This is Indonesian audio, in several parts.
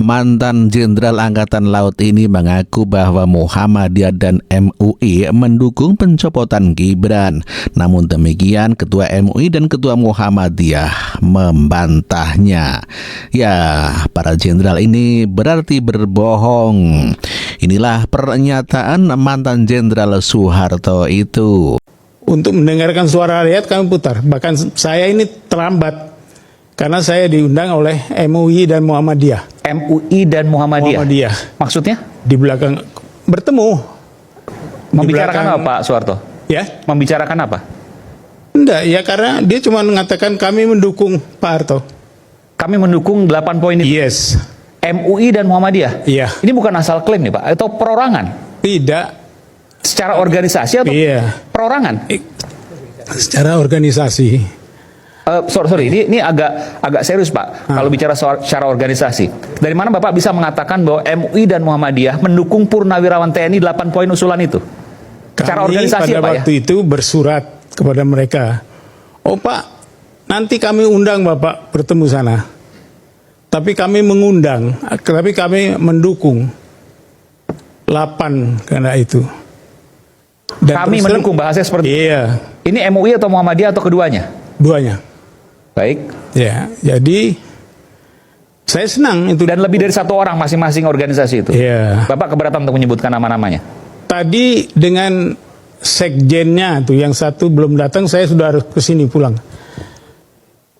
mantan Jenderal Angkatan Laut ini mengaku bahwa Muhammadiyah dan MUI mendukung pencopotan Gibran. Namun demikian, Ketua MUI dan Ketua Muhammadiyah membantahnya. Ya, para jenderal ini berarti berbohong. Inilah pernyataan mantan Jenderal Soeharto itu. Untuk mendengarkan suara rakyat kami putar. Bahkan saya ini terlambat karena saya diundang oleh MUI dan Muhammadiyah. MUI dan Muhammadiyah. Maksudnya? Di belakang bertemu. Membicarakan apa Pak Soeharto? Ya? Membicarakan apa? Enggak, ya karena dia cuma mengatakan kami mendukung Pak Harto. Kami mendukung 8 poin itu. Yes. MUI dan Muhammadiyah. Iya. Ini bukan asal klaim nih Pak, atau perorangan? Tidak. Secara organisasi atau perorangan? Secara organisasi. Sorry, ini agak serius Pak. Kalau bicara secara organisasi, dari mana Bapak bisa mengatakan bahwa MUI dan Muhammadiyah mendukung Purnawirawan TNI 8 poin usulan itu? Secara organisasi pada Pak waktu itu bersurat kepada mereka, oh Pak, nanti kami undang Bapak bertemu sana. Tapi kami mengundang, tapi kami mendukung 8 karena itu. Dan kami mendukung bahasanya seperti itu. Iya. Ini MUI atau Muhammadiyah atau keduanya? Duanya. Baik. Ya, jadi saya senang itu. Dan lebih dari satu orang masing-masing organisasi itu. Iya. Bapak keberatan untuk menyebutkan nama-namanya? Tadi dengan sekjennya tuh, yang satu belum datang, saya sudah harus ke sini pulang.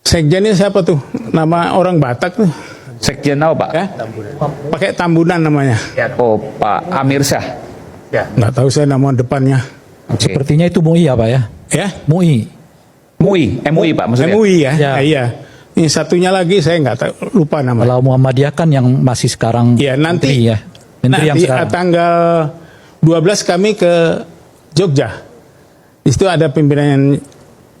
Sekjennya siapa tuh? Nama orang Batak tuh. Sekjen apa Pak? Pakai Tambunan namanya. Oh Pak Amir Syah. Ya. Nggak tahu saya nama depannya. Okay. Sepertinya itu MUI ya Pak ya? Ya? MUI Pak maksudnya? MUI ya? Ya. Iya. Ini satunya lagi saya nggak tahu, lupa namanya. Kalau Muhammadiyah kan yang masih sekarang ya, nanti, menteri ya. Menteri yang sekarang. Tanggal 12 kami ke Jogja. Di situ ada pimpinan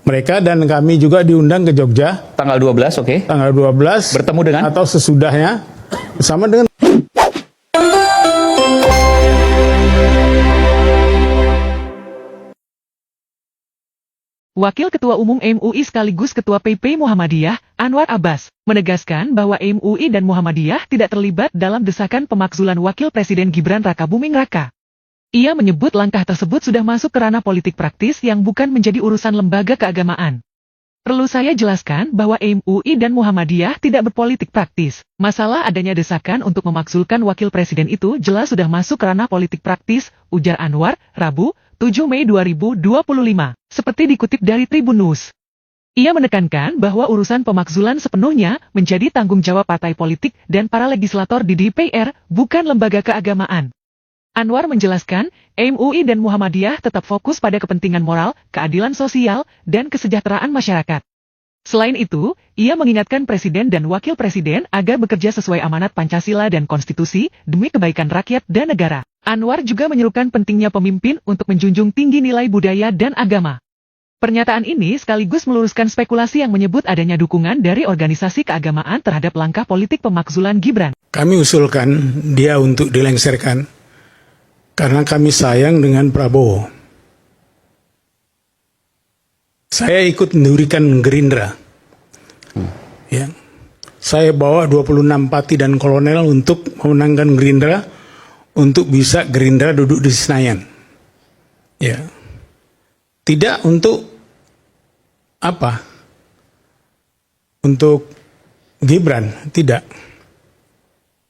mereka dan kami juga diundang ke Jogja. Tanggal 12, oke. Tanggal 12. Bertemu dengan? Atau sesudahnya. Bersama dengan Wakil Ketua Umum MUI sekaligus Ketua PP Muhammadiyah, Anwar Abbas, menegaskan bahwa MUI dan Muhammadiyah tidak terlibat dalam desakan pemakzulan Wakil Presiden Gibran Rakabuming Raka. Ia menyebut langkah tersebut sudah masuk ke ranah politik praktis yang bukan menjadi urusan lembaga keagamaan. Perlu saya jelaskan bahwa MUI dan Muhammadiyah tidak berpolitik praktis. Masalah adanya desakan untuk memakzulkan Wakil Presiden itu jelas sudah masuk ke ranah politik praktis, ujar Anwar, Rabu, 7 Mei 2025, seperti dikutip dari Tribun News. Ia menekankan bahwa urusan pemakzulan sepenuhnya menjadi tanggung jawab partai politik dan para legislator di DPR, bukan lembaga keagamaan. Anwar menjelaskan, MUI dan Muhammadiyah tetap fokus pada kepentingan moral, keadilan sosial, dan kesejahteraan masyarakat. Selain itu, ia mengingatkan Presiden dan Wakil Presiden agar bekerja sesuai amanat Pancasila dan Konstitusi demi kebaikan rakyat dan negara. Anwar juga menyerukan pentingnya pemimpin untuk menjunjung tinggi nilai budaya dan agama. Pernyataan ini sekaligus meluruskan spekulasi yang menyebut adanya dukungan dari organisasi keagamaan terhadap langkah politik pemakzulan Gibran. kami usulkan dia untuk dilengsarkan karena kami sayang dengan Prabowo. Saya ikut mendirikan Gerindra. Ya. Saya bawa 26 pati dan kolonel untuk memenangkan Gerindra, untuk bisa Gerindra duduk di Senayan. Ya. Tidak untuk apa? Untuk Gibran, tidak.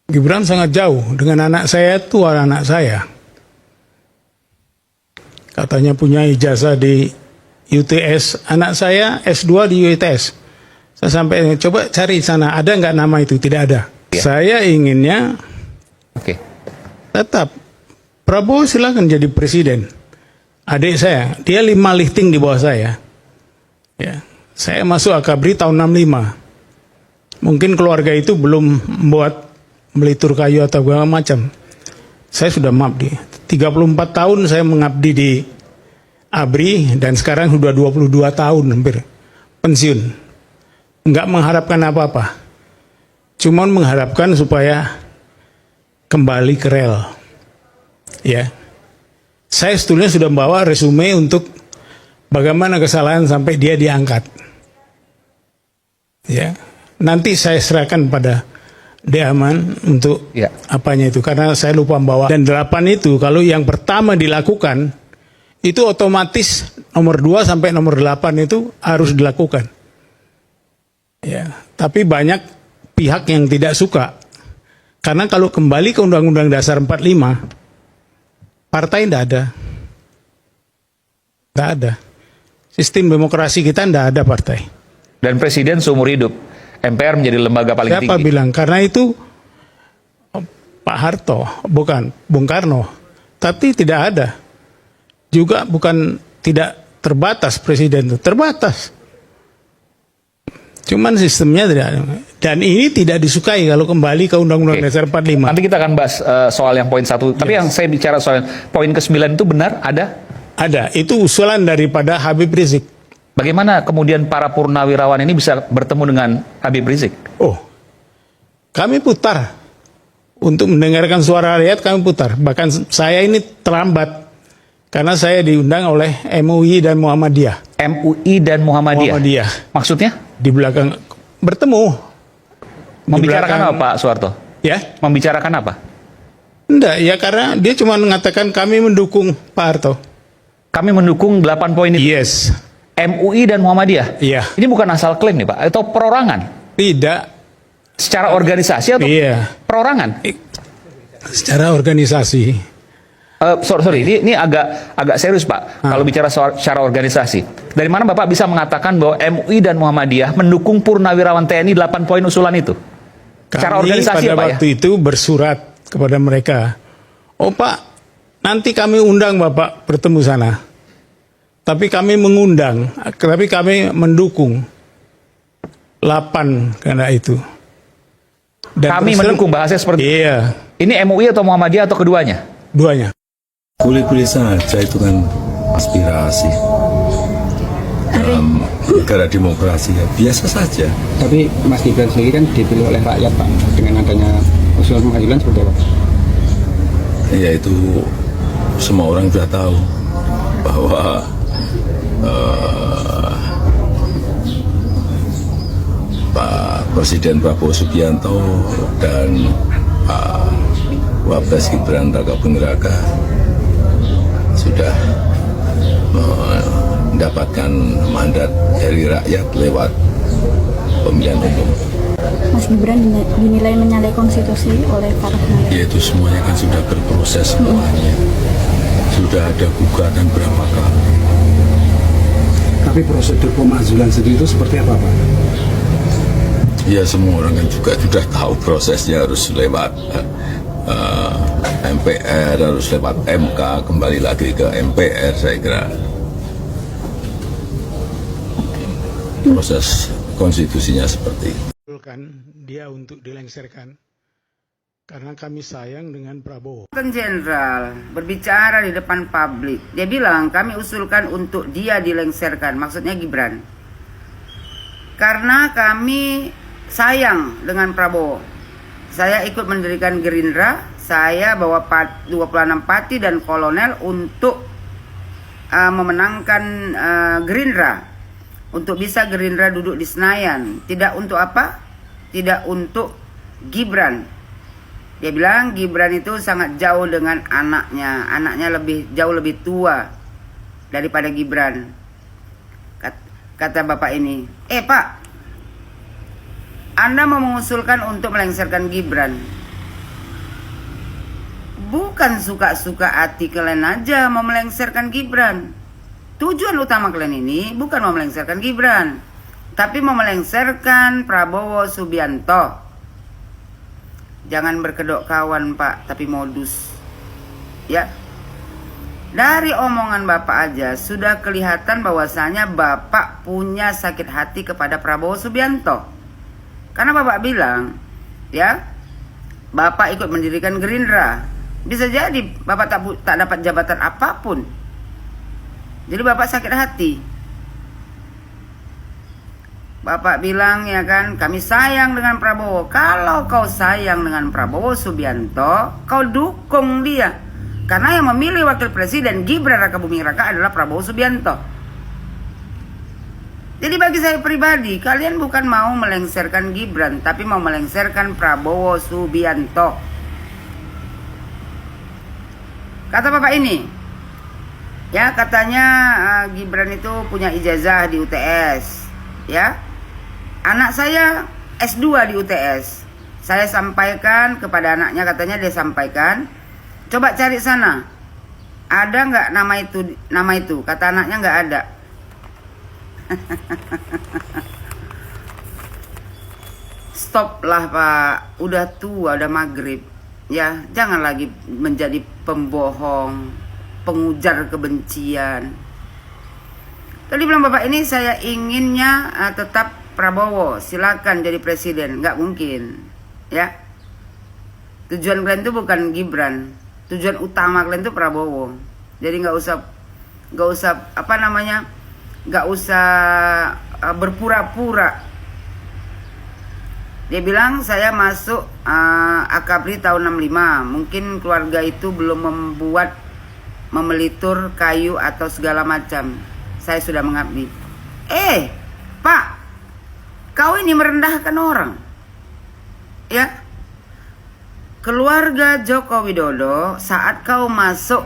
Gibran sangat jauh dengan anak saya, tua anak saya. Katanya punya ijazah di UTS, anak saya S2 di UTS. Saya sampai coba cari sana, ada nggak nama itu? Tidak ada. Ya. Saya inginnya tetap Prabowo silakan jadi presiden. Adik saya, dia 5 lifting di bawah saya. Ya, saya masuk Akabri tahun 65. Mungkin keluarga itu belum membuat melitur kayu atau segala macam. Saya sudah mengabdi. 34 tahun saya mengabdi di ABRI dan sekarang sudah 22 tahun hampir pensiun. Enggak mengharapkan apa-apa. Cuman mengharapkan supaya kembali ke rel. Ya. Saya sebetulnya sudah membawa resume untuk bagaimana kesalahan sampai dia diangkat. Ya. Nanti saya serahkan pada dia aman untuk Ya. apanya itu, karena saya lupa membawa. Dan 8 itu kalau yang pertama dilakukan itu otomatis nomor 2 sampai nomor 8 itu harus dilakukan. Ya, tapi banyak pihak yang tidak suka. Karena kalau kembali ke Undang-Undang Dasar 45, partai tidak ada. Tidak ada. Sistem demokrasi kita tidak ada partai. Dan presiden seumur hidup. MPR menjadi lembaga paling Siapa tinggi. bilang? Karena itu Pak Harto, bukan Bung Karno. Tapi tidak ada. Juga bukan tidak terbatas presiden itu, terbatas. Cuman sistemnya tidak ada. Dan ini tidak disukai kalau kembali ke Undang-Undang Oke. Dasar 45. Nanti kita akan bahas soal yang poin 1. Tapi yang saya bicara soal poin ke-9 itu benar ada? Ada. Itu usulan daripada Habib Rizik. Bagaimana kemudian para purnawirawan ini bisa bertemu dengan Habib Rizik? Oh, kami putar. Untuk mendengarkan suara rakyat kami putar. Bahkan saya ini terlambat. Karena saya diundang oleh MUI dan Muhammadiyah. MUI dan Muhammadiyah. Maksudnya? Di belakang bertemu. Di Membicarakan belakang- apa Pak Soeharto? Ya, Membicarakan apa? enggak ya, karena dia cuma mengatakan kami mendukung Pak Harto. Kami mendukung 8 poin itu. Yes, MUI dan Muhammadiyah. Iya. Ini bukan asal klaim nih Pak, atau perorangan? tidak. Secara organisasi atau Iya, perorangan? secara organisasi. Sorry, ini agak serius Pak. Kalau bicara soal secara organisasi, dari mana Bapak bisa mengatakan bahwa MUI dan Muhammadiyah mendukung Purnawirawan TNI 8 poin usulan itu? Secara Kami organisasi pada ya Pak ya? waktu itu bersurat kepada mereka. Oh Pak, nanti kami undang Bapak bertemu sana. Tapi kami mengundang, tapi kami mendukung 8 karena itu. Dan Kami terus terang- mendukung, bahasanya seperti Iya, ini. MUI atau Muhammadiyah atau keduanya? duanya. Boleh-boleh saja, itu kan aspirasi dalam negara demokrasi ya, biasa saja. Tapi Mas Gibran sendiri kan dipilih oleh rakyat Pak, dengan adanya usulan pengadilan seperti apa? Ya itu semua orang sudah tahu bahwa Pak Presiden Prabowo Subianto dan Pak Wapres Gibran Rakabuming Raka sudah mendapatkan mandat dari rakyat lewat pemilihan umum. Mas Gibran dinilai menyalahi konstitusi oleh para pengadilan. Yaitu semuanya kan sudah berproses semuanya. Sudah ada gugatan berapa kali. Tapi prosedur pemakzulan sendiri itu seperti apa Pak? Ya semua orang kan juga sudah tahu prosesnya, harus lewat MPR, harus lewat MK, kembali lagi ke MPR, saya kira. Proses konstitusinya seperti itu. Dia untuk dilengsarkan karena kami sayang dengan Prabowo. Jenderal berbicara di depan publik, dia bilang kami usulkan untuk dia dilengsarkan, maksudnya Gibran, karena kami sayang dengan Prabowo. Saya ikut mendirikan Gerindra, saya bawa 26 pati dan kolonel untuk memenangkan Gerindra, untuk bisa Gerindra duduk di Senayan. Tidak untuk apa? Tidak untuk Gibran. Dia bilang Gibran itu sangat jauh dengan anaknya. Anaknya jauh lebih tua daripada Gibran. Kata bapak ini, Pak, Anda mau mengusulkan untuk melengsarkan Gibran. Bukan suka-suka hati kalian aja mau melengsarkan Gibran. Tujuan utama kalian ini bukan mau melengsarkan Gibran, tapi mau melengsarkan Prabowo Subianto. Jangan berkedok kawan Pak, tapi modus. Ya. Dari omongan Bapak aja sudah kelihatan bahwasanya Bapak punya sakit hati kepada Prabowo Subianto. Karena Bapak bilang, ya, Bapak ikut mendirikan Gerindra. Bisa jadi Bapak tak dapat jabatan apapun. Jadi Bapak sakit hati. Bapak bilang ya kan, kami sayang dengan Prabowo. Kalau kau sayang dengan Prabowo Subianto, kau dukung dia. Karena yang memilih wakil presiden Gibran Rakabuming Raka adalah Prabowo Subianto. Jadi bagi saya pribadi, kalian bukan mau melengsarkan Gibran, tapi mau melengsarkan Prabowo Subianto. Kata Bapak ini, ya katanya Gibran itu punya ijazah di UTS, ya. Anak saya S2 di UTS. Saya sampaikan kepada anaknya, katanya dia sampaikan, coba cari sana, ada nggak nama itu? Kata anaknya nggak ada. Stop lah Pak, udah tua, udah maghrib, ya jangan lagi menjadi pembohong, pengujar kebencian. Tadi bilang Bapak ini saya inginnya tetap Prabowo, silakan jadi presiden, nggak mungkin, ya. Tujuan kalian itu bukan Gibran, tujuan utama kalian itu Prabowo. Jadi nggak usah apa namanya, nggak usah berpura-pura. Dia bilang saya masuk Akabri tahun 65, mungkin keluarga itu belum memelitur kayu atau segala macam. Saya sudah mengabdi. Pak, kau ini merendahkan orang, ya. Keluarga Joko Widodo saat kau masuk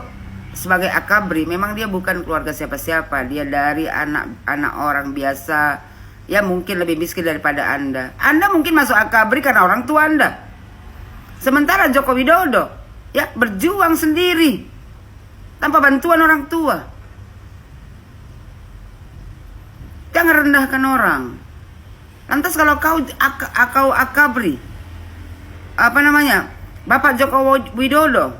sebagai Akabri, memang dia bukan keluarga siapa-siapa. Dia dari anak orang biasa, ya mungkin lebih miskin daripada Anda. Anda mungkin masuk Akabri karena orang tua Anda. Sementara Joko Widodo, ya berjuang sendiri tanpa bantuan orang tua. Jangan rendahkan orang. Lantas kalau kau Akabri, apa namanya, Bapak Joko Widodo,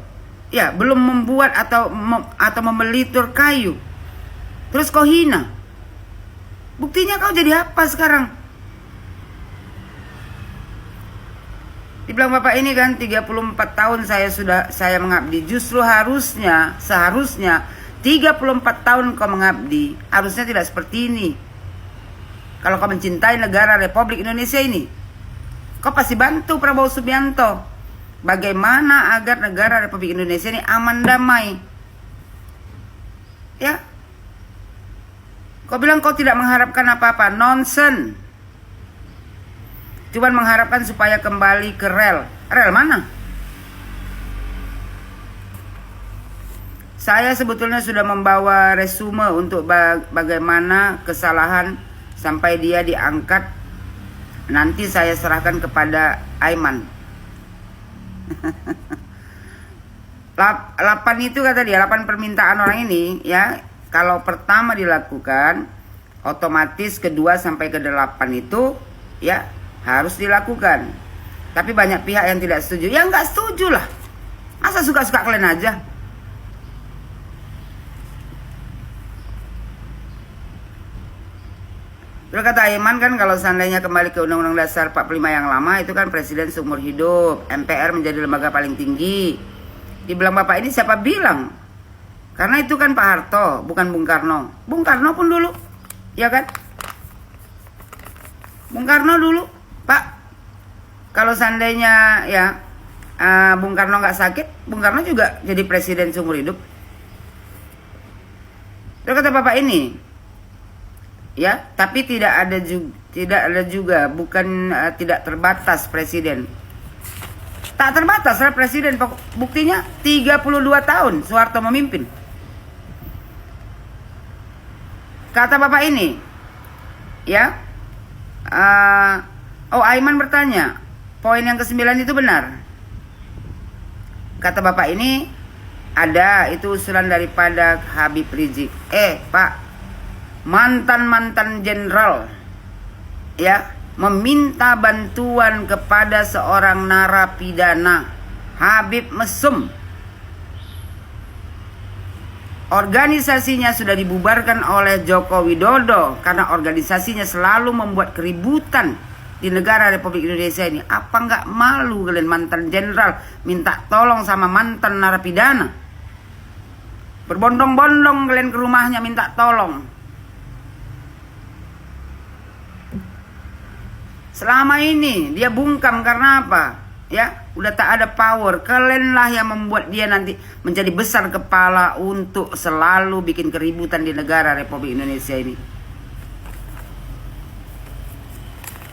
ya belum membuat atau memelitur kayu, terus kau hina, buktinya kau jadi apa sekarang? Dibilang Bapak ini kan 34 tahun saya mengabdi. Justru seharusnya 34 tahun kau mengabdi, harusnya tidak seperti ini. Kalau kau mencintai negara Republik Indonesia ini, kau pasti bantu Prabowo Subianto bagaimana agar negara Republik Indonesia ini aman damai. Ya. Kau bilang kau tidak mengharapkan apa-apa, nonsen. Cuman mengharapkan supaya kembali ke rel. Rel mana? Saya sebetulnya sudah membawa resume untuk bagaimana kesalahan sampai dia diangkat. Nanti saya serahkan kepada Aiman. 8 itu kata dia, 8 permintaan orang ini, ya. Kalau pertama dilakukan, otomatis kedua sampai ke 8 itu, ya harus dilakukan. Tapi banyak pihak yang tidak setuju. Ya nggak setuju lah. Masa suka-suka kalian aja? Terus kata Aiman kan kalau seandainya kembali ke Undang-Undang Dasar 45 yang lama, itu kan presiden seumur hidup, MPR menjadi lembaga paling tinggi. Dibilang Bapak ini siapa bilang? Karena itu kan Pak Harto, bukan Bung Karno. Bung Karno pun dulu, ya kan? Bung Karno dulu, Pak. Kalau seandainya ya Bung Karno nggak sakit, Bung Karno juga jadi presiden seumur hidup. Terus kata Bapak ini, ya, tapi tidak ada juga, bukan tidak terbatas presiden. Tak terbatas lah presiden, buktinya 32 tahun Soeharto memimpin. Kata Bapak ini, ya, Aiman bertanya, poin yang ke-9 itu benar. Kata Bapak ini, ada, itu usulan daripada Habib Rizik. Pak, mantan jenderal, ya, meminta bantuan kepada seorang narapidana, Habib Mesum. Organisasinya sudah dibubarkan oleh Joko Widodo karena organisasinya selalu membuat keributan di negara Republik Indonesia ini. Apa nggak malu kalian mantan jenderal minta tolong sama mantan narapidana? Berbondong-bondong kalian ke rumahnya minta tolong. Selama ini dia bungkam karena apa? Ya, udah tak ada power. Kalianlah yang membuat dia nanti menjadi besar kepala untuk selalu bikin keributan di negara Republik Indonesia ini.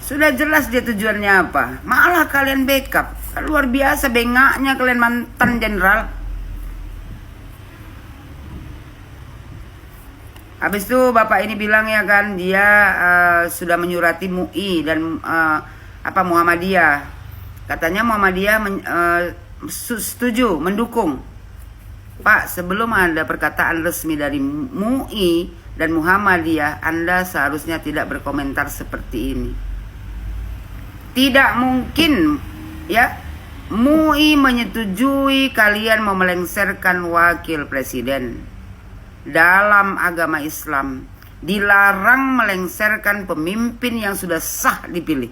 Sudah jelas dia tujuannya apa. Malah kalian backup. Luar biasa bengaknya kalian mantan jenderal. Habis itu bapak ini bilang ya kan dia sudah menyurati MUI dan Muhammadiyah. Katanya Muhammadiyah setuju, mendukung. Pak, sebelum ada perkataan resmi dari MUI dan Muhammadiyah, Anda seharusnya tidak berkomentar seperti ini. Tidak mungkin ya MUI menyetujui kalian mau melengsarkan wakil presiden. Dalam agama Islam dilarang melengsarkan pemimpin yang sudah sah dipilih.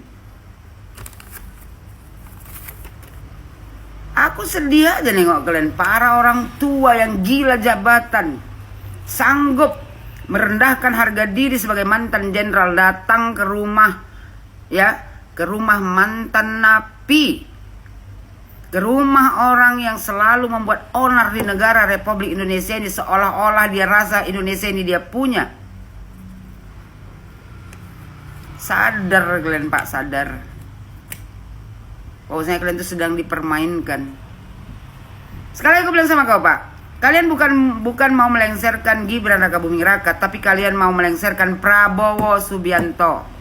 Aku sedih aja nengok kalian, para orang tua yang gila jabatan, sanggup merendahkan harga diri sebagai mantan jenderal, datang ke rumah ya, ke rumah mantan napi, ke rumah orang yang selalu membuat onar di negara Republik Indonesia ini, seolah-olah dia rasa Indonesia ini dia punya. Sadar kalian Pak, sadar bahwasanya kalian itu sedang dipermainkan. Sekali aku bilang sama kau Pak, kalian bukan mau melengsarkan Gibran Rakabuming Raka, tapi kalian mau melengsarkan Prabowo Subianto.